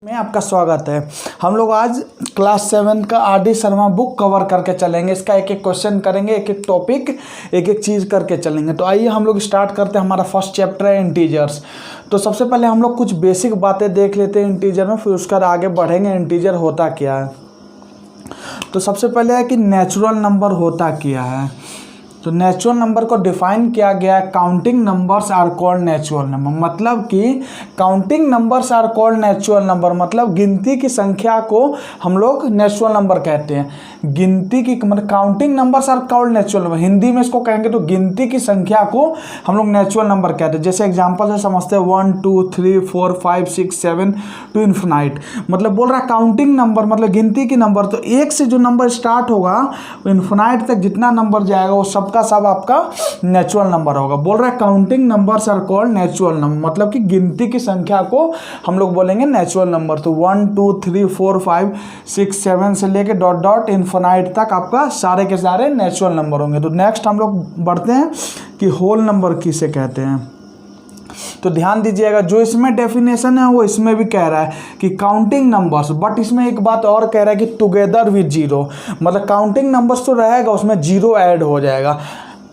में आपका स्वागत है। हम लोग आज क्लास 7 का आर.डी. शर्मा बुक कवर करके चलेंगे। इसका एक एक क्वेश्चन करेंगे, एक एक टॉपिक एक एक चीज़ करके चलेंगे। तो आइए हम लोग स्टार्ट करते हैं। हमारा फर्स्ट चैप्टर है इंटीजर्स। तो सबसे पहले हम लोग कुछ बेसिक बातें देख लेते हैं इंटीजर में, फिर उसका आगे बढ़ेंगे। इंटीजर होता क्या है? तो सबसे पहले है कि नेचुरल नंबर होता क्या है। तो नेचुरल नंबर को डिफाइन किया गया है, counting numbers are called natural number. मतलब कि counting numbers are called natural number, मतलब गिनती की संख्या को हम लोग नेचुरल नंबर कहते हैं। गिनती की मतलब counting numbers are called natural number, Hindi में इसको कहेंगे तो गिनती की संख्या को हम लोग नेचुरल नंबर कहते हैं। जैसे एग्जाम्पल से समझते हैं 1 2 3 4 5 6 7 टू इन्फिनाइट। मतलब बोल रहा है काउंटिंग नंबर मतलब गिनती की नंबर, तो एक से जो नंबर स्टार्ट होगा इन्फिनाइट तक जितना नंबर जाएगा वो सबका सब आपका नेचुरल नंबर होगा। बोल रहा है counting numbers are called natural number, मतलब कि गिनती की संख्या को हम लोग बोलेंगे नेचुरल नंबर। तो 1 2 3 4 5 6 7 से लेके डॉट डॉट इन्फिनाइट तक आपका सारे के सारे नेचुरल नंबर होंगे। तो नेक्स्ट हम लोग बढ़ते हैं कि होल नंबर किसे कहते हैं। तो ध्यान दीजिएगा, जो इसमें डेफिनेशन है वो इसमें भी कह रहा है कि काउंटिंग नंबर्स, बट इसमें एक बात और कह रहा है कि टुगेदर विद जीरो। मतलब काउंटिंग नंबर्स तो रहेगा, उसमें जीरो ऐड हो जाएगा।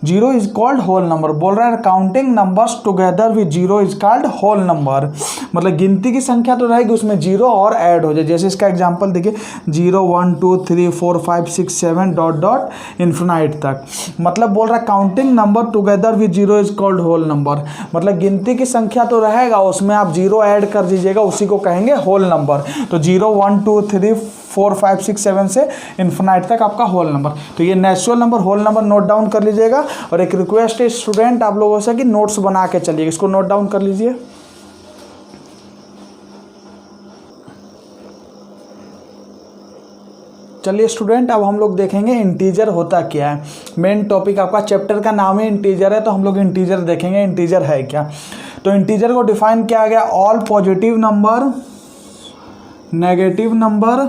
Zero is called whole number. बोल रहा है counting numbers together with zero is called whole number. मतलब गिनती की संख्या तो रहेगी, उसमें जीरो और ऐड हो जाए। जैसे इसका एग्जांपल देखिए 0 1 2 3 4 5 6 7 डॉट डॉट इन्फिनाइट तक। मतलब बोल रहा है counting number together with zero is called whole number. मतलब गिनती की संख्या तो रहेगा, उसमें आप जीरो ऐड कर दीजिएगा, उसी को कहेंगे होल नंबर। तो 0 1 2 3 4 5 6 7 से इन्फिनाइट तक आपका होल नंबर। तो ये natural number whole number note down कर लीजिएगा। और एक रिक्वेस्ट है स्टूडेंट आप लोगों से कि नोट्स बना के चलिए, इसको नोट डाउन कर लीजिए। चलिए स्टूडेंट, अब हम लोग देखेंगे इंटीजर होता क्या है। मेन टॉपिक आपका चैप्टर का नाम है इंटीजर है, तो हम लोग इंटीजर देखेंगे इंटीजर है क्या। तो इंटीजर को डिफाइन किया गया all positive number negative number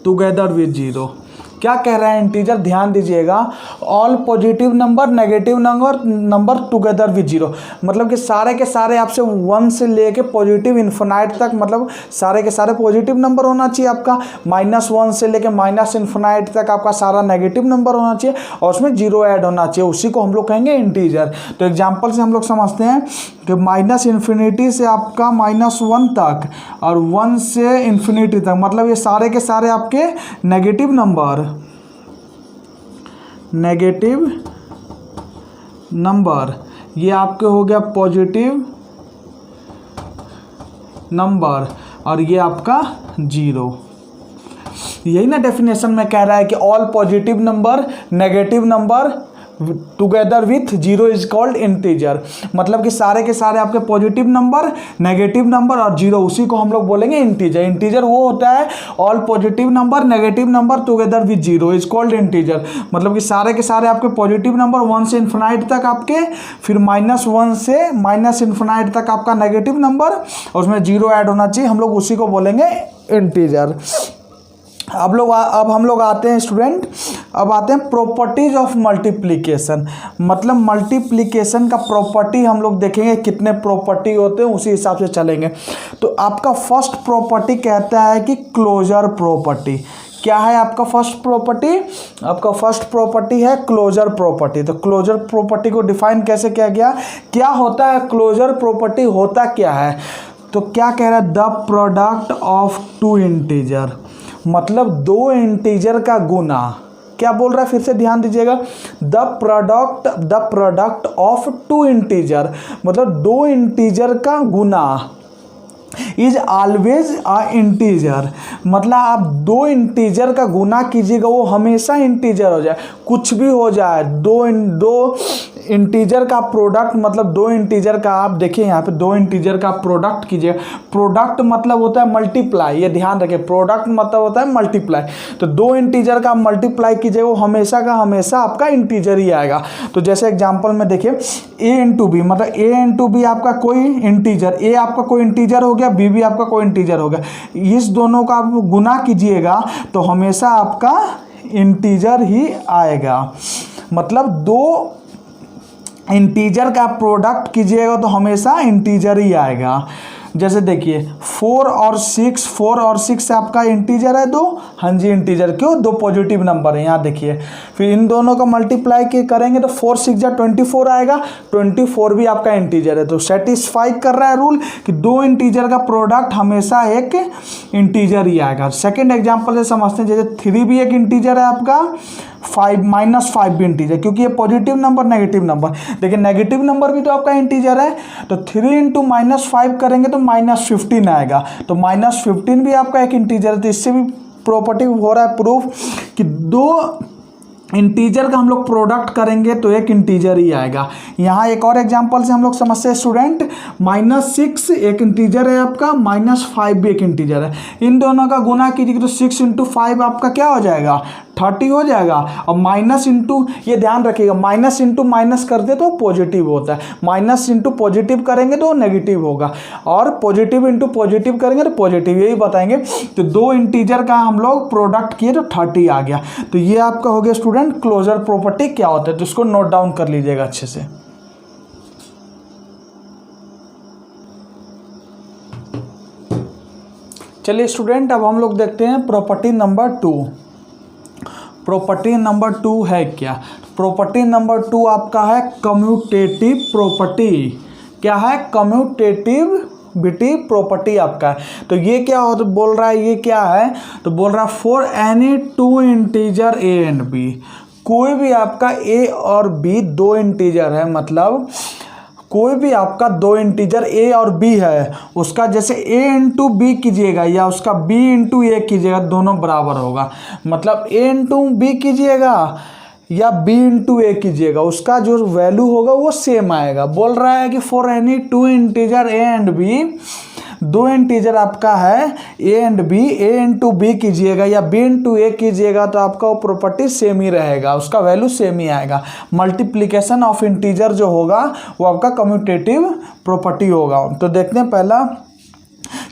together with zero. क्या कह रहा है इंटीजर, ध्यान दीजिएगा। All positive number negative number together with zero, मतलब कि सारे के सारे आपसे 1 से लेके पॉजिटिव इन्फिनाइट तक, मतलब सारे के सारे पॉजिटिव नंबर होना चाहिए आपका। -1 से लेके माइनस इन्फिनाइट तक आपका सारा नेगेटिव नंबर होना चाहिए और उसमें जीरो ऐड होना चाहिए, उसी को हम लोग कहेंगे इंटीजर। तो एग्जाम्पल से हम लोग समझते हैं कि -∞ से आपका -1 तक और 1 से इन्फिनिटी तक, मतलब ये सारे के सारे आपके नेगेटिव नंबर ये आपके हो गया पॉजिटिव नंबर और ये आपका जीरो। यही ना डेफिनेशन में कह रहा है कि all positive number negative number together with zero is called integer. मतलब कि सारे के सारे आपके पॉजिटिव नंबर नेगेटिव नंबर और जीरो, उसी को हम लोग बोलेंगे इंटीजर। इंटीजर वो होता है all positive number negative number together with zero is called integer. मतलब कि सारे के सारे आपके पॉजिटिव नंबर 1 से इन्फिनाइट तक आपके, फिर -1 से माइनस इन्फिनाइट तक आपका नेगेटिव नंबर और उसमें जीरो ऐड होना चाहिए, हम लोग उसी को बोलेंगे इंटीजर। अब हम लोग आते हैं स्टूडेंट, अब आते हैं प्रॉपर्टीज ऑफ मल्टीप्लिकेशन। मतलब मल्टीप्लिकेशन का प्रॉपर्टी हम लोग देखेंगे, कितने प्रॉपर्टी होते हैं उसी हिसाब से चलेंगे। तो आपका फर्स्ट प्रॉपर्टी कहता है कि क्लोजर प्रॉपर्टी। क्या है आपका फर्स्ट प्रॉपर्टी? आपका फर्स्ट प्रॉपर्टी है क्लोजर प्रॉपर्टी। तो क्लोजर प्रॉपर्टी को डिफाइन कैसे किया गया, क्या होता है क्लोजर प्रॉपर्टी, होता क्या है? तो क्या कह रहा है, the product of two integer, मतलब दो इंटीजर का गुना। क्या बोल रहा है, फिर से ध्यान दीजिएगा। The product of two integer, मतलब दो इंटीजर का गुना इज ऑलवेज अ इंटीजर। मतलब आप दो इंटीजर का गुना कीजिएगा वो हमेशा इंटीजर हो जाए, कुछ भी हो जाए। दो इंटीजर का प्रोडक्ट, मतलब दो इंटीजर का, आप देखिए यहाँ पे दो इंटीजर का प्रोडक्ट कीजिए। प्रोडक्ट मतलब होता है मल्टीप्लाई, ये ध्यान रखिए, प्रोडक्ट मतलब होता है मल्टीप्लाई। तो दो इंटीजर का मल्टीप्लाई कीजिए वो हमेशा का हमेशा आपका इंटीजर ही आएगा। तो जैसे एग्जांपल में देखिए a इंटू बी, मतलब a इंटू बी आपका कोई इंटीजर, a आपका कोई इंटीजर हो गया, b भी आपका कोई इंटीजर हो गया। इस दोनों का आप गुना कीजिएगा तो हमेशा आपका इंटीजर ही आएगा। मतलब दो इंटीजर का प्रोडक्ट कीजिएगा तो हमेशा इंटीजर ही आएगा। जैसे देखिए 4 और 6 से आपका इंटीजर है दो, हाँ जी इंटीजर, क्यों, दो पॉजिटिव नंबर है यहाँ देखिए। फिर इन दोनों का मल्टीप्लाई के करेंगे तो 4 6 जा 24 आएगा, 24 भी आपका इंटीजर है। तो सेटिस्फाई कर रहा है रूल कि दो इंटीजर का प्रोडक्ट हमेशा एक इंटीजर ही आएगा। सेकेंड एग्जाम्पल से समझते हैं, जैसे 3 भी एक इंटीजर है आपका, 5 भी इंटीजर, क्योंकि ये पॉजिटिव नंबर नेगेटिव नंबर, लेकिन नेगेटिव नंबर भी तो आपका इंटीजर है। तो 3 इंटू -5 करेंगे तो -15 आएगा, तो -15 भी आपका एक इंटीजर है। तो इससे भी प्रॉपर्टी हो रहा है प्रूफ कि दो इंटीजर का हम लोग प्रोडक्ट करेंगे तो एक इंटीजर ही आएगा। यहाँ एक और एग्जांपल से हम लोग समझते हैं स्टूडेंट, -6 एक इंटीजर है आपका, -5 भी एक इंटीजर है। इन दोनों का गुना कीजिएगा तो 6 इंटू 5 आपका क्या हो जाएगा, 30 हो जाएगा। और माइनस इंटू, ये ध्यान रखिएगा, माइनस इंटू माइनस करते तो पॉजिटिव होता है, माइनस इंटू पॉजिटिव करेंगे तो नेगेटिव होगा, और पॉजिटिव इंटू पॉजिटिव करेंगे तो पॉजिटिव, यही बताएंगे। तो दो इंटीजर का हम लोग प्रोडक्ट किए तो 30 आ गया। तो ये आपका हो गया स्टूडेंट क्लोजर प्रॉपर्टी क्या होता है, तो इसको नोट डाउन कर लीजिएगा अच्छे से। चलिए स्टूडेंट, अब हम लोग देखते हैं प्रॉपर्टी नंबर 2। प्रॉपर्टी नंबर 2 है क्या? प्रॉपर्टी नंबर 2 आपका है कम्यूटेटिव प्रॉपर्टी। क्या है? कम्यूटेटिविटी प्रॉपर्टी आपका है। तो ये क्या हो, तो बोल रहा है, ये क्या है, तो बोल रहा है for any two integer A and B, कोई भी आपका ए और बी दो इंटीजर है, मतलब कोई भी आपका दो इंटीजर ए और बी है, उसका जैसे ए इंटू बी कीजिएगा या उसका बी इंटू ए कीजिएगा, दोनों बराबर होगा। मतलब ए इंटू बी कीजिएगा या बी इंटू ए कीजिएगा, उसका जो वैल्यू होगा वो सेम आएगा। बोल रहा है कि for any two integer A and B, दो इंटीजर आपका है A and B, A into B कीजिएगा या बी इंटू ए कीजिएगा तो आपका वो प्रॉपर्टी सेम ही रहेगा, उसका वैल्यू सेम ही आएगा। मल्टीप्लिकेशन ऑफ इंटीजर जो होगा वो आपका कम्यूटेटिव प्रॉपर्टी होगा। तो देखते हैं पहला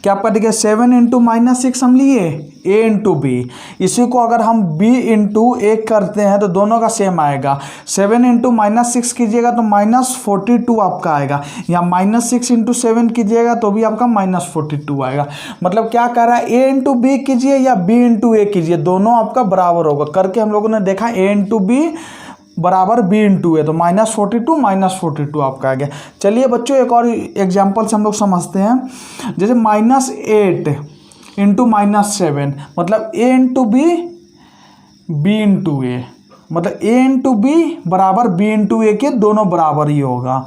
क्या आपका, देखिए 7 इंटू -6 हम लिए ए इंटू बी, इसी को अगर हम b इंटू ए करते हैं तो दोनों का सेम आएगा। 7 इंटू -6 कीजिएगा तो -42 आपका आएगा, या -6 इंटू 7 कीजिएगा तो भी आपका -42 आएगा। मतलब क्या कह रहा है, ए इंटू बी कीजिए या b इंटू ए कीजिए, दोनों आपका बराबर होगा। करके हम लोगों ने देखा ए इंटू बी बराबर बी इंटू ए, तो -42 आपका आ गया। चलिए बच्चों, एक और एग्जाम्पल से हम लोग समझते हैं, जैसे -8 इंटू -7, मतलब ए इंटू बी, बी इंटू ए, मतलब ए इंटू बी बराबर बी इंटू ए के, दोनों बराबर ही होगा।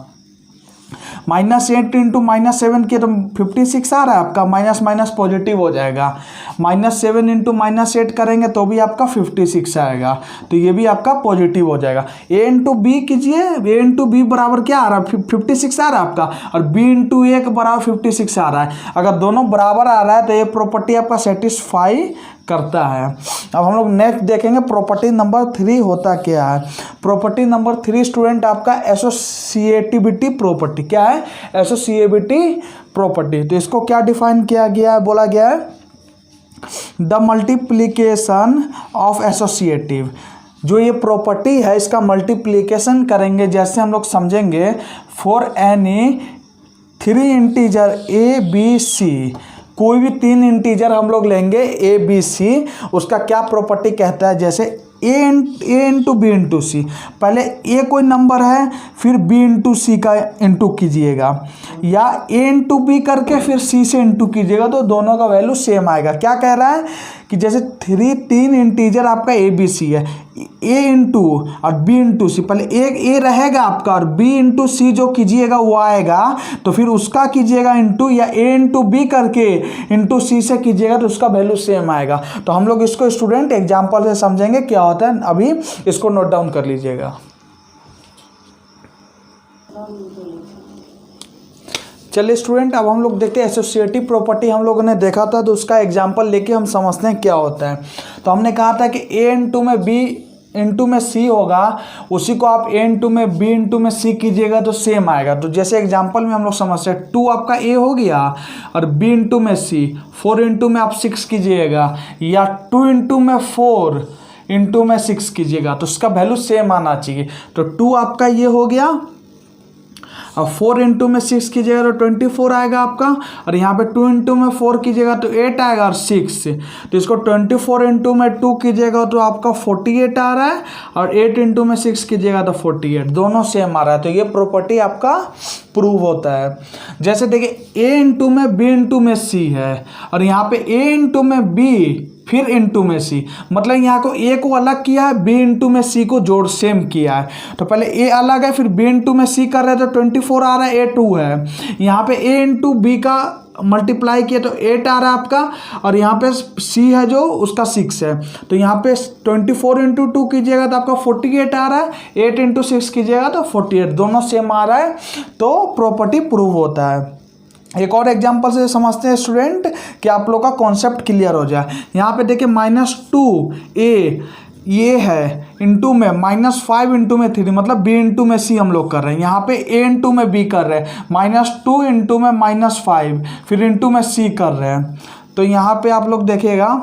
-8 इंटू -7 के तो 56 आ रहा है आपका, माइनस माइनस पॉजिटिव हो जाएगा। -7 इंटू -8 करेंगे तो भी आपका 56 आएगा, तो ये भी आपका पॉजिटिव हो जाएगा। ए इंटू बी कीजिए, ए इंटू बी बराबर क्या आ रहा है, 56 आ रहा है आपका, और बी इंटू ए के बराबर 56 आ रहा है। अगर दोनों बराबर आ रहा है तो ये प्रॉपर्टी आपका सेटिस्फाई करता है। अब हम लोग नेक्स्ट देखेंगे प्रॉपर्टी नंबर 3 होता क्या है। प्रॉपर्टी नंबर 3 स्टूडेंट आपका एसोसिएटिविटी प्रॉपर्टी। क्या है? Associativity property. तो इसको क्या डिफाइन किया गया है, बोला गया है द मल्टीप्लिकेशन ऑफ एसोसिएटिव। जो ये प्रॉपर्टी है इसका मल्टीप्लिकेशन करेंगे, जैसे हम लोग समझेंगे for any 3 integer A B C, कोई भी 3 इंटीजर हम लोग लेंगे ए बी सी, उसका क्या प्रॉपर्टी कहता है, जैसे ए इंटू बी इंटू सी, पहले ए कोई नंबर है फिर बी इंटू सी का इंटू कीजिएगा, या ए इंटू बी करके फिर सी से इंटू कीजिएगा, तो दोनों का वैल्यू सेम आएगा। क्या कह रहा है कि जैसे 3 इंटीजर आपका ए बी सी है, ए इंटू और बी इंटू सी, पहले एक ए रहेगा आपका और बी इंटू सी जो कीजिएगा वो आएगा, तो फिर उसका कीजिएगा इंटू, या ए इंटू बी करके इंटू सी से कीजिएगा तो उसका वैल्यू सेम आएगा। तो हम लोग इसको स्टूडेंट एग्जाम्पल से समझेंगे क्या होता है, अभी इसको नोट डाउन कर लीजिएगा। चलिए स्टूडेंट, अब हम लोग देखते हैं एसोसिएटिव प्रॉपर्टी हम लोगों ने देखा था, तो उसका एग्जांपल लेके हम समझते हैं क्या होता है। तो हमने कहा था कि ए इंटू में बी इंटू में सी होगा, उसी को आप ए इंटू में बी इंटू में सी कीजिएगा तो सेम आएगा। तो जैसे एग्जांपल में हम लोग समझते हैं 2 आपका ए हो गया और बी इंटू में सी, 4 इंटू में आप 6 कीजिएगा, या 2 इंटू में 4 इंटू में 6 कीजिएगा, तो उसका वैल्यू सेम आना चाहिए। तो 2 आपका ये हो गया अब 4 इंटू में 6 कीजिएगा तो 24 आएगा आपका, और यहाँ पे 2 इंटू में 4 कीजिएगा तो 8 आएगा, और 6 तो इसको 24 इंटू में 2 कीजिएगा तो आपका 48 आ रहा है, और 8 इंटू में 6 कीजिएगा तो 48, दोनों सेम आ रहा है। तो ये प्रॉपर्टी आपका प्रूव होता है। जैसे देखिए a इंटू में b इंटू में c है, और यहाँ पे a इंटू में b फिर इंटू में c, मतलब यहाँ को a को अलग किया है, b इंटू में c को जोड़ सेम किया है। तो पहले a अलग है, फिर b इंटू में c कर रहे हैं तो 24 आ रहा है, a 2 है। यहाँ पे a इंटू b का मल्टीप्लाई किया तो 8 आ रहा है आपका, और यहाँ पे c है जो उसका 6 है। तो यहाँ पे 24 इंटू 2 कीजिएगा तो आपका 48 आ रहा है, 8 इंटू 6 कीजिएगा तो 48, दोनों सेम आ रहा है, तो प्रॉपर्टी प्रूव होता है। एक और एग्जांपल से समझते हैं स्टूडेंट कि आप लोग का कॉन्सेप्ट क्लियर हो जाए। यहाँ पे देखिए -2a ये है इंटू में -5 इंटू में 3, मतलब b इंटू में c हम लोग कर रहे हैं। यहाँ पे a इंटू में b कर रहे हैं, -2 इंटू में -5 फिर इंटू में c कर रहे हैं। तो यहाँ पे आप लोग देखिएगा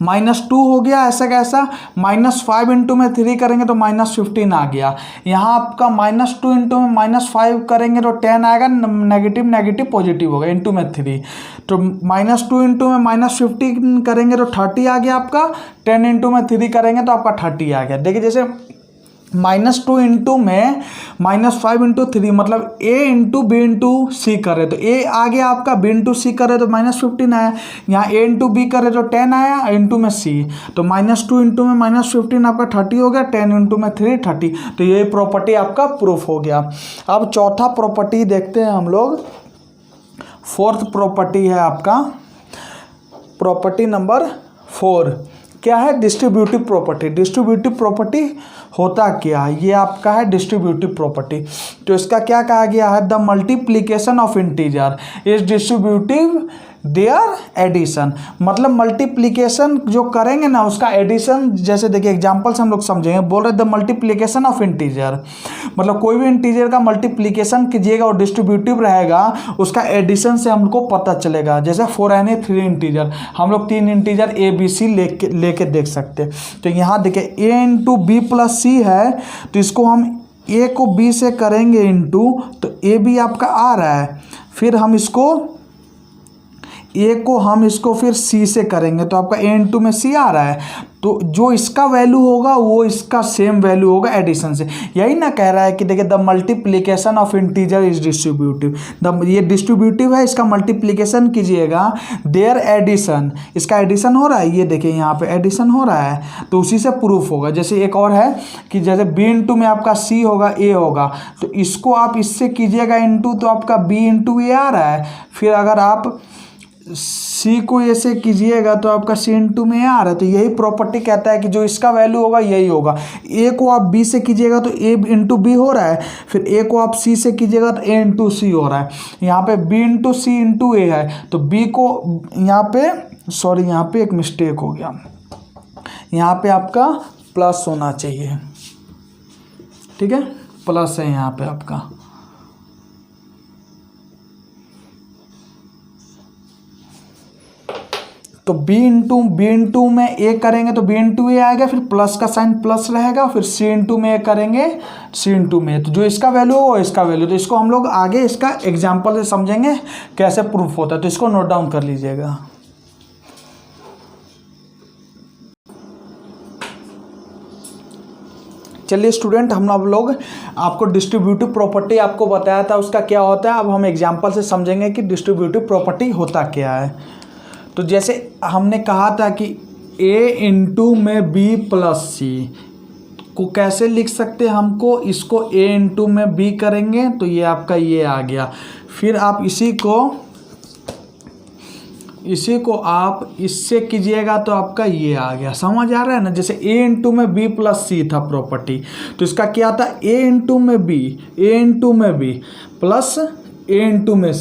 -2 हो गया ऐसा कैसा, -5 इंटू में 3 करेंगे तो -15 आ गया। यहाँ आपका -2 इंटू में -5 करेंगे तो 10 आएगा, नेगेटिव नेगेटिव पॉजिटिव होगा, इंटू में 3। तो -2 इंटू में -15 करेंगे तो 30 आ गया आपका, 10 इंटू में 3 करेंगे तो आपका 30 आ गया। देखिए जैसे -2 इंटू में -5 इंटू 3, मतलब a इंटू b इंटू सी कर रहे तो a आ गया आपका, b इंटू सी कर रहे तो -15 आया, यहाँ a इंटू बी कर रहे तो 10 आया इंटू में c, तो -2 इंटू में -15 आपका 30 हो गया, 10 इंटू में 3 30। तो ये प्रॉपर्टी आपका प्रूफ हो गया। अब चौथा प्रॉपर्टी देखते हैं हम लोग। फोर्थ प्रॉपर्टी है आपका प्रॉपर्टी नंबर 4, क्या है, डिस्ट्रीब्यूटिव प्रॉपर्टी। डिस्ट्रीब्यूटिव प्रॉपर्टी होता क्या है, ये आपका है डिस्ट्रीब्यूटिव प्रॉपर्टी। तो इसका क्या कहा गया है, the multiplication of integer is distributive there addition, मतलब मल्टीप्लिकेशन जो करेंगे ना उसका एडिशन, जैसे देखिए एग्जांपल से हम लोग समझेंगे। बोल रहे द मल्टीप्लिकेशन ऑफ इंटीजर, मतलब कोई भी इंटीजर का मल्टीप्लिकेशन कीजिएगा और डिस्ट्रीब्यूटिव रहेगा, उसका एडिशन से हमको पता चलेगा। जैसे 4 3 इंटीजर, हम लोग 3 इंटीजर ए बी सी लेके देख सकते हैं। तो यहाँ देखिए a इंटू बी प्लस सी है, तो इसको हम a को b से करेंगे इंटू, तो ए बी आपका आ रहा है, फिर हम इसको a को हम इसको फिर c से करेंगे तो आपका a इंटू में c आ रहा है। तो जो इसका वैल्यू होगा वो इसका सेम वैल्यू होगा एडिशन से। यही ना कह रहा है कि देखिए the multiplication of integer is distributive, ये डिस्ट्रीब्यूटिव है, इसका मल्टीप्लिकेशन कीजिएगा, देयर एडिशन, इसका एडिशन हो रहा है, ये देखिए यहाँ पे एडिशन हो रहा है, तो उसी से प्रूफ होगा। जैसे एक और है कि जैसे b इंटू में आपका c होगा a होगा, तो इसको आप इससे कीजिएगा इंटू, तो आपका b इंटू a आ रहा है। फिर अगर आप c को ऐसे कीजिएगा तो आपका c इंटू में आ रहा है। तो यही प्रॉपर्टी कहता है कि जो इसका वैल्यू होगा यही होगा। a को आप b से कीजिएगा तो a इंटू बी हो रहा है, फिर a को आप c से कीजिएगा तो a इंटू सी हो रहा है। यहाँ पे b into C into a है, तो b को यहाँ पे सॉरी यहाँ पे एक मिस्टेक हो गया, यहाँ पे आपका प्लस होना चाहिए, ठीक है, प्लस है यहाँ पे आपका। तो b इंटू में a करेंगे तो b इंटू a आएगा, फिर प्लस का साइन प्लस रहेगा, फिर c इंटू में a करेंगे c इंटू में, तो जो इसका वैल्यू हो इसका वैल्यू। तो इसको हम लोग आगे इसका एग्जांपल से समझेंगे कैसे प्रूफ होता है, तो इसको नोट डाउन कर लीजिएगा। चलिए स्टूडेंट, हम लोग आपको डिस्ट्रीब्यूटिव प्रॉपर्टी आपको बताया था उसका क्या होता है। अब हम एग्जांपल से समझेंगे कि डिस्ट्रीब्यूटिव प्रॉपर्टी होता क्या है। तो जैसे हमने कहा था कि a इंटू में b प्लस सी को कैसे लिख सकते हैं, हमको इसको a इंटू में b करेंगे तो ये आपका ये आ गया, फिर आप इसी को आप इससे कीजिएगा तो आपका ये आ गया। समझ आ रहा है ना। जैसे a इंटू में b प्लस सी था प्रॉपर्टी, तो इसका क्या था, a इंटू में b प्लस a इंटू में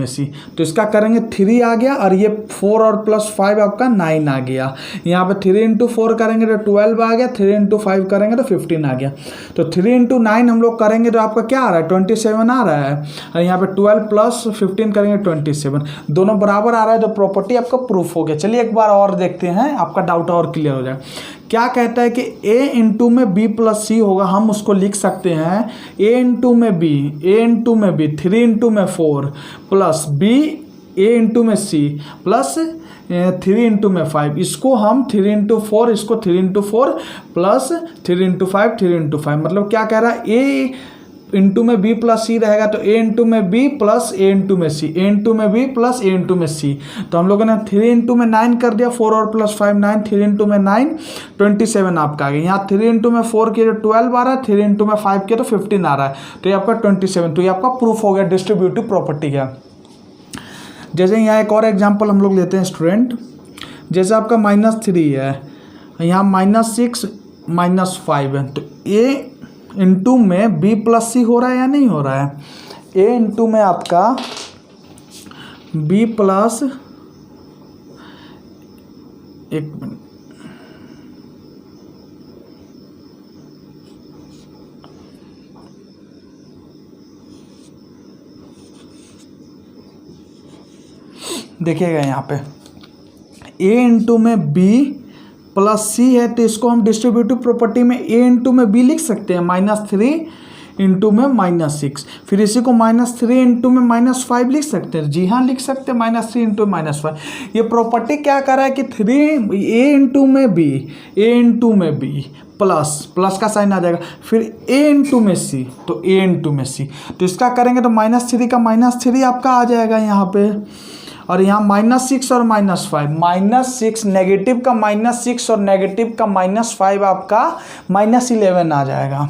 सी, तो इसका करेंगे 3 आ गया, और ये 4 और प्लस 5 आपका 9 आ गया। यहाँ पे 3 इंटू 4 करेंगे तो 12 आ गया, 3 इंटू 5 करेंगे तो 15 आ गया। तो 3 इंटू 9 हम लोग करेंगे तो आपका क्या आ रहा है, 27 आ रहा है, और यहाँ पे 12 प्लस 15 करेंगे 27, दोनों बराबर आ रहा है, तो प्रॉपर्टी आपका प्रूफ हो गया। चलिए एक बार और देखते हैं, आपका डाउट और क्लियर हो जाए। क्या कहता है कि a इंटू में b प्लस सी होगा, हम उसको लिख सकते हैं a इंटू में b, a इंटू में b, 3 इंटू में 4 प्लस b a इंटू में c प्लस 3 इंटू में 5। इसको हम 3 इंटू 4, इसको 3 इंटू 4 प्लस 3 इंटू 5, 3 इंटू 5। मतलब क्या कह रहा है, a इंटू में b प्लस सी रहेगा तो a इंटू में b प्लस a इंटू में c, a इंटू में b प्लस a इंटू में c। तो हम लोगों ने 3 इंटू में 9 कर दिया, 4 और प्लस 5 9, 3 इंटू में 9 27 आपका आ गया। यहाँ 3 इंटू में 4 किया तो 12 आ रहा है, 3 इंटू में 5 किया तो 15 आ रहा है, तो ये आपका 27। तो ये आपका प्रूफ हो गया डिस्ट्रीब्यूटिव प्रॉपर्टी का। जैसे यहाँ एक और एग्जाम्पल हम लोग लेते हैं स्टूडेंट, जैसे आपका -3 है, यहाँ -6 -5 है, तो a इंटू में b प्लस सी हो रहा है या नहीं हो रहा है, a इंटू में आपका b प्लस, एक मिनट, देखिएगा यहाँ पे a इंटू में b प्लस सी है, तो इसको हम डिस्ट्रीब्यूटिव प्रॉपर्टी में a इंटू में b लिख सकते हैं, -3 इंटू में -6। फिर इसी को -3 इंटू में -5 लिख सकते हैं, जी हाँ लिख सकते हैं, -3 इंटू -5। ये प्रॉपर्टी क्या कर रहा है कि a इंटू में b, a इंटू में b प्लस का साइन आ जाएगा, फिर a इंटू में c, तो a इंटू में c, तो इसका करेंगे तो -3 का -3 आपका आ जाएगा यहाँ पे, और यहाँ -6 और -5, -6 नेगेटिव का -6 और नेगेटिव का -5 आपका -11 आ जाएगा।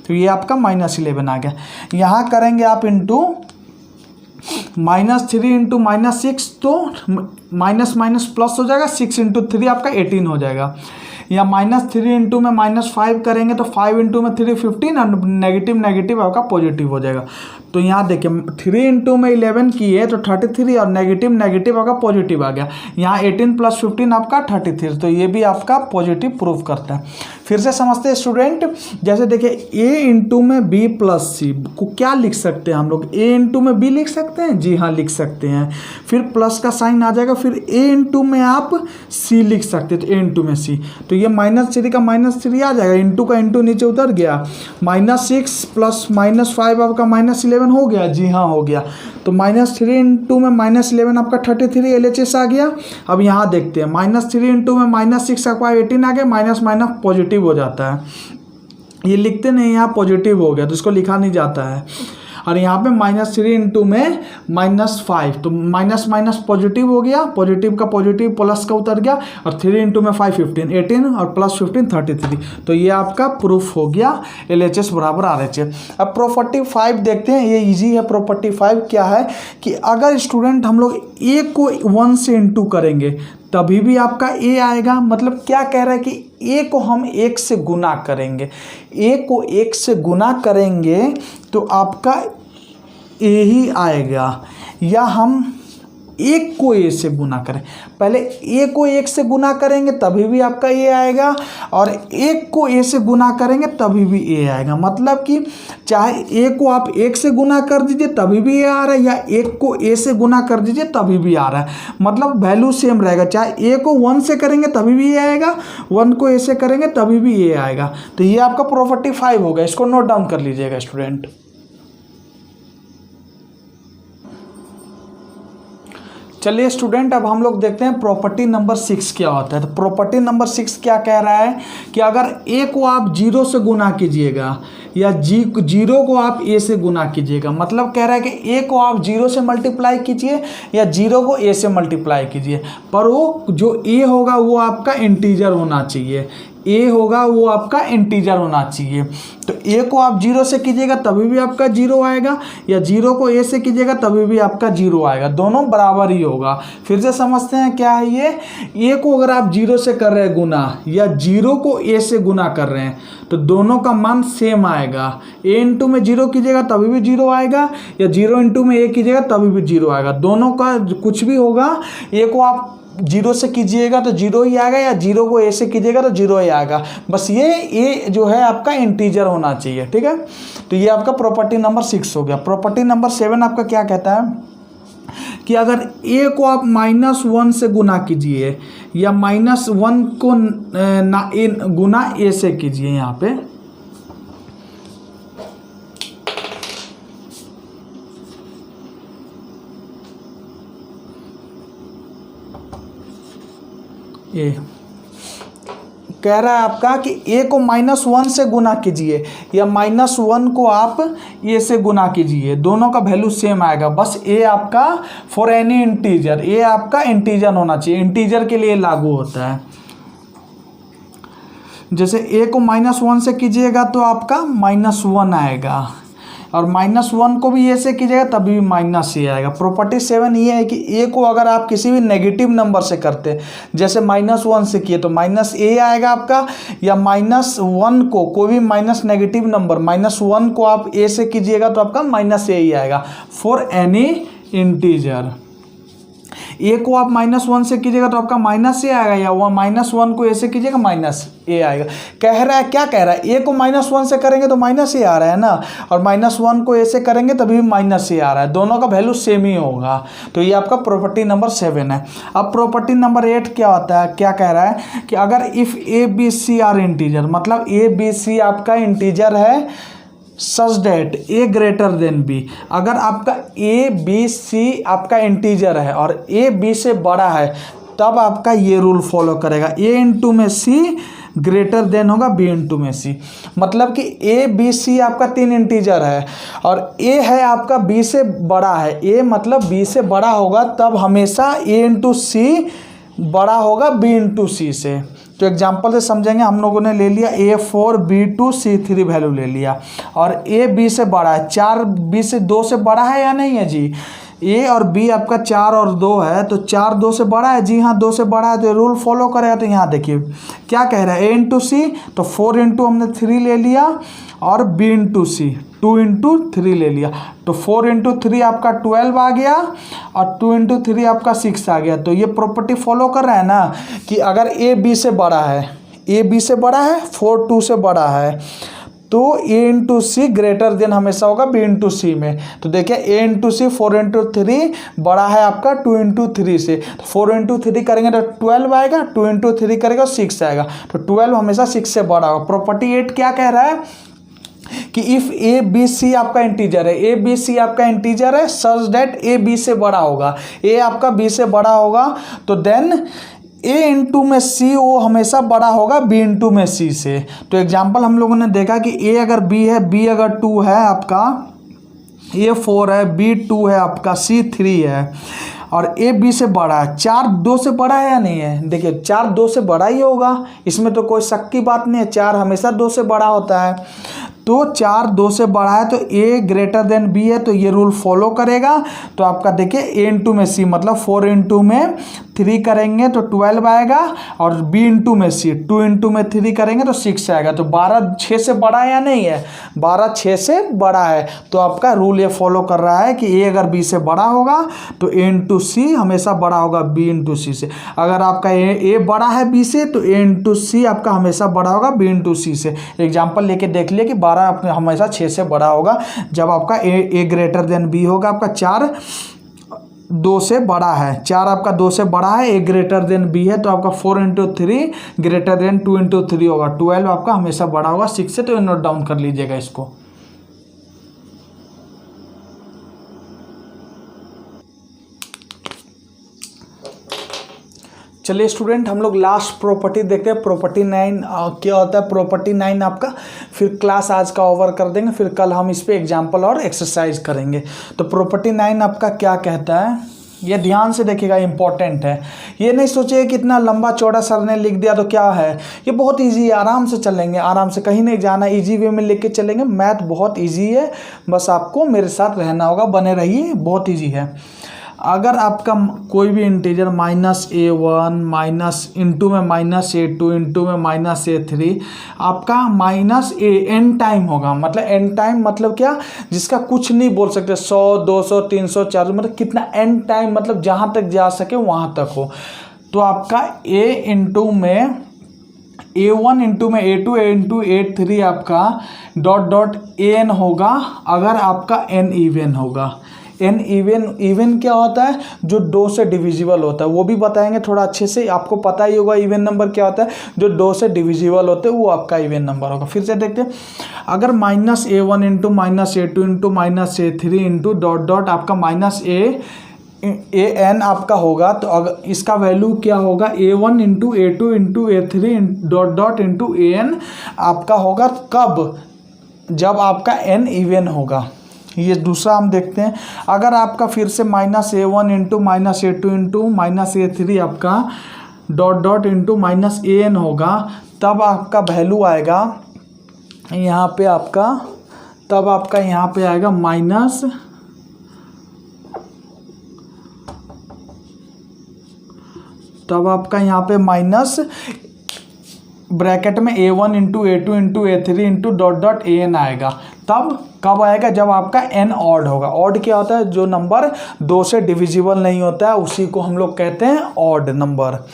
तो ये आपका -11 आ गया। यहाँ करेंगे आप इंटू -3 इंटू -6, तो माइनस माइनस प्लस हो जाएगा, 6 इंटू 3 आपका 18 हो जाएगा। या -3 इंटू में -5 करेंगे तो 5 इंटू में 3 15 और नेगेटिव नेगेटिव आपका पॉजिटिव हो जाएगा। तो यहाँ देखिए 3 इंटू में 11 किए तो 33 और नेगेटिव नेगेटिव आपका पॉजिटिव आ गया। यहाँ 18 प्लस 15 आपका 33, तो ये भी आपका पॉजिटिव प्रूव करता है। फिर से समझते हैं स्टूडेंट, जैसे देखिए a इंटू में b प्लस सी को क्या लिख सकते हैं हम लोग, a इंटू में b लिख सकते हैं, जी हाँ लिख सकते हैं। फिर प्लस का साइन आ जाएगा, फिर a इंटू में आप c लिख सकते हैं, तो a इंटू में c, तो ये -3 का -3 आ जाएगा, इंटू का इंटू नीचे उतर गया, -6 प्लस -5 आपका -11 हो गया, जी हाँ हो गया। तो -3 इंटू में -11 आपका 33 LHS आ गया। अब यहाँ देखते हैं -3 इंटू में -6 आपका 18 आ गया, माइनस माइनस पॉजिटिव हो जाता है, ये लिखते नहीं, यहाँ पॉजिटिव हो गया तो इसको लिखा नहीं जाता है। और यहाँ पे -3 इंटू में -5, तो माइनस माइनस पॉजिटिव हो गया, पॉजिटिव का पॉजिटिव प्लस का उतर गया, और 3 इंटू में 5 15, 18 और प्लस 15 33। तो ये आपका प्रूफ हो गया LHS बराबर RHS। अब प्रॉपर्टी 5 देखते हैं, ये इजी है। प्रॉपर्टी 5 क्या है कि अगर स्टूडेंट हम लोग a को 1 से इंटू करेंगे तभी भी आपका a आएगा। मतलब क्या कह रहा है कि a को हम 1 से गुना करेंगे, a को 1 से गुना करेंगे तो आपका a ही आएगा, या हम 1 को a से गुना करें, पहले a को 1 से गुना करेंगे तभी भी आपका a आएगा, और 1 को a से गुना करेंगे तभी भी a आएगा। मतलब कि चाहे a को आप 1 से गुना कर दीजिए तभी भी a आ रहा है, या 1 को a से गुना कर दीजिए तभी भी आ रहा है, मतलब वैल्यू सेम रहेगा। चाहे a को 1 से करेंगे तभी भी a आएगा, 1 को a से करेंगे तभी भी a आएगा। तो ये आपका प्रॉपर्टी 5 होगा, इसको नोट डाउन कर लीजिएगा स्टूडेंट। चलिए स्टूडेंट, अब हम लोग देखते हैं प्रॉपर्टी नंबर 6 क्या होता है। तो प्रॉपर्टी नंबर 6 क्या कह रहा है कि अगर a को आप 0 से गुना कीजिएगा या 0 को आप a से गुना कीजिएगा, मतलब कह रहा है कि a को आप 0 से मल्टीप्लाई कीजिए या 0 को a से मल्टीप्लाई कीजिए, पर वो जो a होगा वो आपका इंटीजर होना चाहिए, a होगा वो आपका इंटीजर होना चाहिए। तो a को आप 0 से कीजिएगा तभी भी आपका 0 आएगा, या 0 को a से कीजिएगा तभी भी आपका 0 आएगा, दोनों बराबर ही होगा। फिर से समझते हैं क्या है ये, a को अगर आप 0 से कर रहे हैं गुना या 0 को a से गुना कर रहे हैं तो दोनों का मान सेम आएगा। a इंटू में 0 कीजिएगा तभी भी 0 आएगा, या 0 इंटू में a कीजिएगा तभी भी 0 आएगा, दोनों का कुछ भी होगा। a को आप 0 से कीजिएगा तो 0 ही आएगा, या 0 को a से कीजिएगा तो 0 ही आएगा, बस ये a जो है आपका इंटीजर होना चाहिए, ठीक है। तो ये आपका प्रॉपर्टी नंबर 6 हो गया। प्रॉपर्टी नंबर 7 आपका क्या कहता है कि अगर a को आप -1 से गुना कीजिए या -1 को गुना a से कीजिए, यहाँ पे ए कह रहा है आपका कि a को -1 से गुना कीजिए या -1 को आप a से गुना कीजिए, दोनों का वैल्यू सेम आएगा। बस a आपका फॉर एनी इंटीजर, a आपका इंटीजर होना चाहिए, इंटीजर के लिए लागू होता है। जैसे a को -1 से कीजिएगा तो आपका -1 आएगा, और -1 को भी a से कीजिएगा तभी -a आएगा। प्रॉपर्टी 7 ये है कि a को अगर आप किसी भी नेगेटिव नंबर से करते हैं, जैसे -1 से किए तो -a आएगा आपका, या -1 को कोई भी माइनस नेगेटिव नंबर -1 को आप a से कीजिएगा तो आपका -a ही आएगा फॉर एनी इंटीजर। a को आप -1 से कीजिएगा तो आपका -a आएगा, या वह -1 को a से कीजिएगा -a आएगा। कह रहा है, क्या कह रहा है, a को -1 से करेंगे तो -a आ रहा है ना, और -1 को a से करेंगे तभी -a आ रहा है, दोनों का वैल्यू सेम ही होगा। तो ये आपका प्रॉपर्टी नंबर 7 है। अब प्रॉपर्टी नंबर 8 क्या होता है, क्या कह रहा है कि अगर if a b c are integer, मतलब a b c आपका इंटीजर है such that a greater than b, अगर आपका a b c आपका इंटीजर है और a b से बड़ा है तब आपका ये रूल फॉलो करेगा, a इंटू में c ग्रेटर देन होगा b इंटू में c। मतलब कि a b c आपका 3 इंटीजर है और a है आपका b से बड़ा है, a मतलब b से बड़ा होगा तब हमेशा a इंटू c बड़ा होगा b इंटू c से। तो एग्जाम्पल से समझेंगे, हम लोगों ने ले लिया A4 B2 C3 वैल्यू ले लिया, और A B से बड़ा है, 4 B से 2 से बड़ा है या नहीं है जी, A और B आपका 4 और 2 है, तो 4 2 से बड़ा है, जी हाँ 2 से बड़ा है, तो रूल फॉलो करेगा। तो यहाँ देखिए क्या कह रहा है, A इंटू सी, तो 4 इंटू हमने 3 ले लिया, और B इंटू सी 2 इंटू 3 ले लिया, तो 4 इंटू 3 आपका 12 आ गया, और 2 इंटू 3 आपका 6 आ गया। तो ये प्रॉपर्टी फॉलो कर रहा है ना कि अगर A B से बड़ा है, A B से बड़ा है, 4 2 से बड़ा है, तो A into C greater than हमेशा होगा B इंटू सी में। तो देखिए A इंटू सी 4 इंटू 3 बड़ा है आपका 2 इंटू 3 से, तो 4 इंटू 3 करेंगे तो 12 आएगा, 2 इंटू 3 करेगा 6 आएगा, तो 12 हमेशा 6 से बड़ा होगा। प्रॉपर्टी 8 क्या कह रहा है कि इफ़ ए बी सी आपका इंटीजर है, ए बी सी आपका इंटीजर है सच दैट ए बी से बड़ा होगा, ए आपका बी से बड़ा होगा, तो देन ए इंटू में सी वो हमेशा बड़ा होगा बी इंटू में सी से। तो एग्जांपल हम लोगों ने देखा कि ए अगर बी है, बी अगर 2 है आपका, ए 4 है, बी 2 है आपका, सी 3 है, और ए बी से बड़ा है। 4 2 से बड़ा है या नहीं है, देखिए 4 2 से बड़ा ही होगा, इसमें तो कोई शक की बात नहीं है, 4 हमेशा 2 से बड़ा होता है। तो 4 2 से बड़ा है तो ए ग्रेटर देन बी है, तो ये रूल फॉलो करेगा। तो आपका देखिए ए इंटू में सी मतलब 4 इंटू में 3 करेंगे तो 12 आएगा, और बी इंटू में सी 2 इंटू में 3 करेंगे तो 6 आएगा। तो 12 6 से बड़ा है या नहीं है, 12 6 से बड़ा है। तो आपका रूल ये फॉलो कर रहा है कि ए अगर बी से बड़ा होगा तो ए इंटू सी हमेशा बड़ा होगा बी इंटू सी से। अगर आपका ए बड़ा है बी से तो ए इंटू सी आपका हमेशा बड़ा होगा बी इंटू सी से। एग्जाम्पल लेके देख लिए कि 12 हमेशा 6 से बड़ा होगा जब आपका ए ग्रेटर देन बी होगा। आपका 4 2 से बड़ा है, 4 आपका 2 से बड़ा है, ए ग्रेटर देन बी है, तो आपका 4 इंटू 3 ग्रेटर देन 2 इंटू 3 होगा, 12 आपका हमेशा बड़ा होगा 6 से। तो नोट डाउन कर लीजिएगा इसको। चलिए स्टूडेंट, हम लोग लास्ट प्रॉपर्टी देखते हैं। प्रॉपर्टी 9 क्या होता है। प्रॉपर्टी 9 आपका फिर क्लास आज का ओवर कर देंगे, फिर कल हम इस पे एग्जाम्पल और एक्सरसाइज करेंगे। तो प्रॉपर्टी 9 आपका क्या कहता है, ये ध्यान से देखिएगा, इंपॉर्टेंट है। ये नहीं सोचिए कि इतना लंबा चौड़ा सर ने लिख दिया तो क्या है, ये बहुत इजी है, आराम से चलेंगे, आराम से, कहीं नहीं जाना, इजी वे में लेके चलेंगे। मैथ बहुत इजी है, बस आपको मेरे साथ रहना होगा, बने रहिए, बहुत इजी है। अगर आपका कोई भी इंटीजर -a1 माइनस इंटू में -a2 इंटू में -a3 आपका -n टाइम होगा, मतलब n टाइम मतलब क्या, जिसका कुछ नहीं बोल सकते, 100 200 300 400 मतलब कितना n टाइम, मतलब जहाँ तक जा सके वहाँ तक हो। तो आपका a इंटू में a1 इंटू में a2 इंटू a3 आपका डॉट डॉट an होगा अगर आपका n इवन होगा। एन इवन क्या होता है, जो 2 से डिविजिबल होता है, वो भी बताएंगे थोड़ा अच्छे से, आपको पता ही होगा इवन नंबर क्या होता है, जो 2 से डिविजिबल होते हैं वो आपका इवन नंबर होगा। फिर से देखते हैं, अगर -a1 into -a2 into -a3 into dot dot आपका -an आपका होगा, तो अगर इसका वैल्यू क्या होगा, a1 into a2 into a3 dot dot into an आपका होगा कब, जब आपका n इवन होगा। ये दूसरा हम देखते हैं, अगर आपका फिर से -a1 into -a2 into -a3 आपका डॉट डॉट इंटू -an होगा, तब आपका वैल्यू आएगा यहाँ पे आपका, तब आपका यहाँ पे आएगा तब आपका यहाँ पे माइनस ब्रैकेट में a1 into a2 into a3 into dot dot an आएगा। तब कब आएगा, जब आपका n ऑड होगा। ऑड क्या होता है, जो नंबर 2 से डिविजिबल नहीं होता है उसी को हम लोग कहते हैं ऑड नंबर।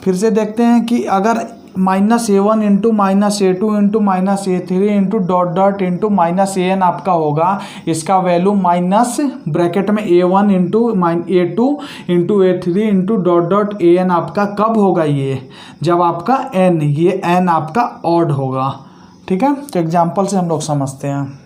फिर से देखते हैं कि अगर -a1 into -a2 into -a3 into dot dot into -an आपका होगा, इसका वैल्यू माइनस ब्रैकेट में a1 into a2 into a3 into dot dot an आपका कब होगा, ये जब आपका ये n आपका ऑड होगा। ठीक है, तो एग्जाम्पल से हम लोग समझते हैं।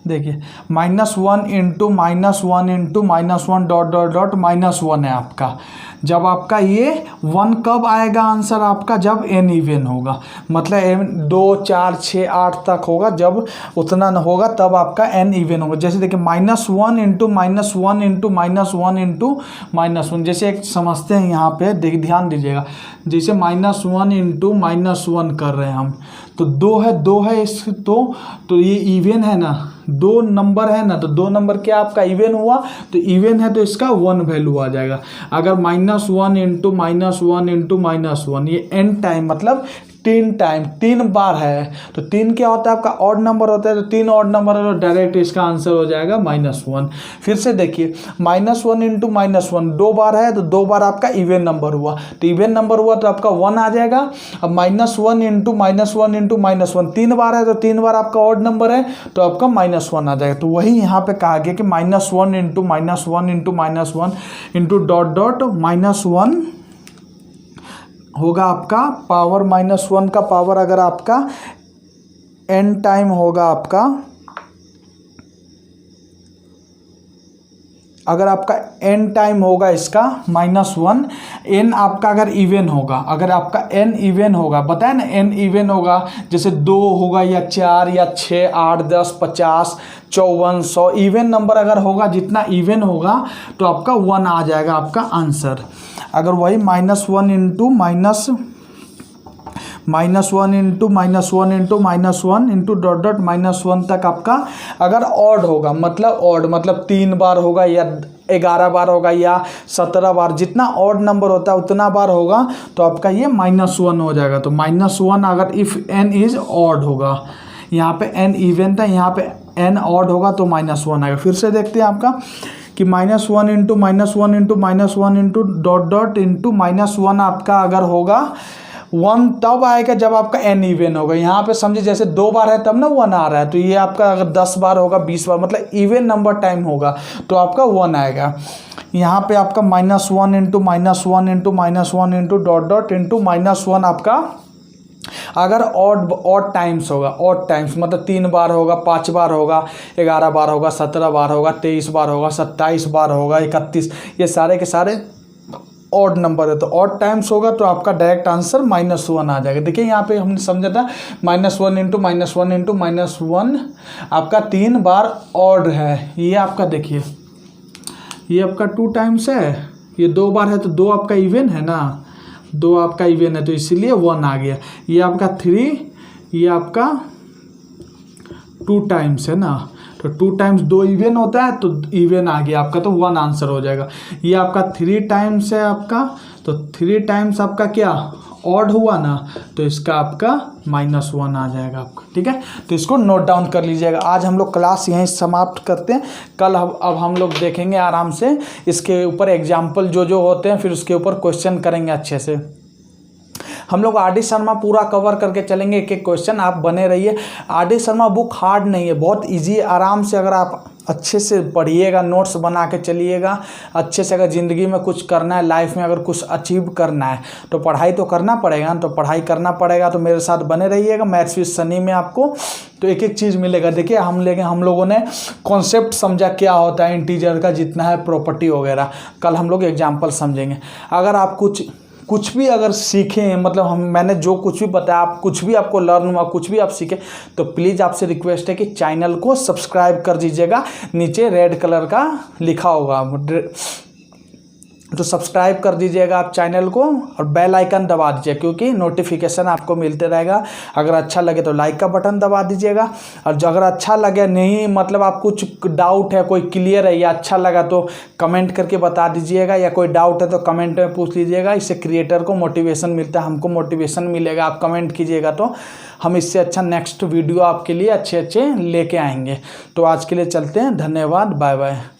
देखिए -1 into -1 into -1 dot dot dot -1 है आपका, जब आपका ये 1 कब आएगा आंसर आपका, जब n इवन होगा, मतलब 2 4 6 8 तक होगा, जब उतना न होगा तब आपका n इवन होगा। जैसे देखिए -1 इंटू -1 इंटू -1 इंटू -1, जैसे एक समझते हैं यहाँ पे, देखिए ध्यान दीजिएगा, जैसे -1 इंटू -1 कर रहे हैं हम, तो 2 है इस, तो ये इवन है ना, 2 नंबर है ना, तो 2 नंबर क्या आपका इवन हुआ, तो इवन है तो इसका 1 वैल्यू आ जाएगा। अगर -1 इंटू -1 इंटू -1, ये n टाइम मतलब 3 बार है, तो 3 क्या होता है आपका ऑड नंबर होता है, तो 3 ऑड नंबर है तो डायरेक्ट इसका आंसर हो जाएगा -1। फिर से देखिए -1 इंटू -1 2 बार है, तो 2 बार आपका इवन नंबर हुआ, तो इवन नंबर हुआ तो आपका 1 आ जाएगा। अब -1 इंटू -1 इंटू -1 3 बार है, तो 3 बार आपका ऑड नंबर है तो आपका -1 आ जाएगा। तो वही यहाँ पे कहा गया कि -1 into -1 into -1 into dot dot -1 होगा आपका पावर -1 का पावर, अगर आपका n टाइम होगा आपका, अगर आपका n टाइम होगा इसका -1, n आपका अगर इवन होगा, अगर आपका n इवन होगा, बताया ना n इवन होगा, जैसे 2 होगा या 4 या 6 8 10 50 54 100 इवन नंबर अगर होगा, जितना इवन होगा तो आपका 1 आ जाएगा आपका आंसर। अगर वही -1 into -1 into -1 into -1 into dot dot -1 तक आपका अगर ऑड होगा, मतलब ऑड मतलब 3 बार होगा या 11 बार होगा या 17 बार, जितना ऑड नंबर होता है उतना बार होगा तो आपका ये -1 हो जाएगा। तो -1 अगर इफ़ n इज ऑड होगा, यहाँ पे n इवन था, यहाँ पे n ऑड होगा तो -1 आएगा। फिर से देखते हैं आपका कि -1 into -1 into -1 into dot dot into -1 आपका अगर होगा 1 तब आएगा जब आपका n इवन होगा। यहाँ पे समझे जैसे 2 बार है तब ना 1 आ रहा है, तो ये आपका अगर 10 बार होगा 20 बार मतलब इवन नंबर टाइम होगा तो आपका 1 आएगा। यहाँ पे आपका -1 into -1 into -1 into dot dot into -1 आपका अगर ऑड टाइम्स होगा, ऑड टाइम्स मतलब 3 बार होगा 5 बार होगा 11 बार होगा 17 बार होगा 23 बार होगा 27 बार होगा 31, ये सारे के सारे ऑड नंबर है, तो ऑड टाइम्स होगा तो आपका डायरेक्ट आंसर -1 आ जाएगा। देखिए यहाँ पे हमने समझा था -1 इंटू -1 इंटू -1 आपका 3 बार ऑड है, ये आपका देखिए ये आपका 2 टाइम्स है, ये 2 बार है तो 2 आपका इवन है ना, 2 आपका इवन है तो इसीलिए 1 आ गया। ये आपका 3, ये आपका 2 टाइम्स है ना, तो 2 टाइम्स 2 इवन होता है तो इवन आ गया आपका, तो 1 आंसर हो जाएगा। ये आपका 3 टाइम्स है आपका, तो 3 टाइम्स आपका क्या ऑड हुआ ना, तो इसका आपका -1 आ जाएगा आपका। ठीक है, तो इसको नोट डाउन कर लीजिएगा। आज हम लोग क्लास यहीं समाप्त करते हैं, कल अब हम लोग देखेंगे आराम से इसके ऊपर एग्जाम्पल जो होते हैं, फिर उसके ऊपर क्वेश्चन करेंगे अच्छे से। हम लोग आर डी शर्मा पूरा कवर करके चलेंगे, एक एक क्वेश्चन, आप बने रहिए। R D Sharma book hard नहीं है, बहुत ईजी है। आराम से अगर आप अच्छे से पढ़िएगा, नोट्स बना के चलिएगा, अच्छे से अगर ज़िंदगी में कुछ करना है, लाइफ में अगर कुछ अचीव करना है तो पढ़ाई तो करना पड़ेगा ना, तो पढ़ाई करना पड़ेगा। तो मेरे साथ बने रहिएगा। मैथ्स विद सनी में आपको तो एक एक चीज़ मिलेगा। देखिए हम लोगों ने कॉन्सेप्ट समझा क्या होता है इंटीजर का, जितना है प्रॉपर्टी वगैरह, कल हम लोग एग्जाम्पल समझेंगे। अगर आप कुछ भी अगर सीखें, मतलब मैंने जो कुछ भी बताया, आप कुछ भी आपको लर्न हुआ, कुछ भी आप सीखें, तो प्लीज़ आपसे रिक्वेस्ट है कि चैनल को सब्सक्राइब कर दीजिएगा। नीचे रेड कलर का लिखा होगा तो सब्सक्राइब कर दीजिएगा आप चैनल को, और बेल आइकन दबा दीजिए क्योंकि नोटिफिकेशन आपको मिलते रहेगा। अगर अच्छा लगे तो लाइक का बटन दबा दीजिएगा, और जो अगर अच्छा लगे नहीं, मतलब आप कुछ डाउट है, कोई क्लियर है या अच्छा लगा तो कमेंट करके बता दीजिएगा, या कोई डाउट है तो कमेंट में पूछ लीजिएगा। इससे क्रिएटर को मोटिवेशन मिलता है, हमको मोटिवेशन मिलेगा। आप कमेंट कीजिएगा तो हम इससे अच्छा नेक्स्ट वीडियो आपके लिए अच्छे लेके आएंगे। तो आज के लिए चलते हैं, धन्यवाद, बाय बाय।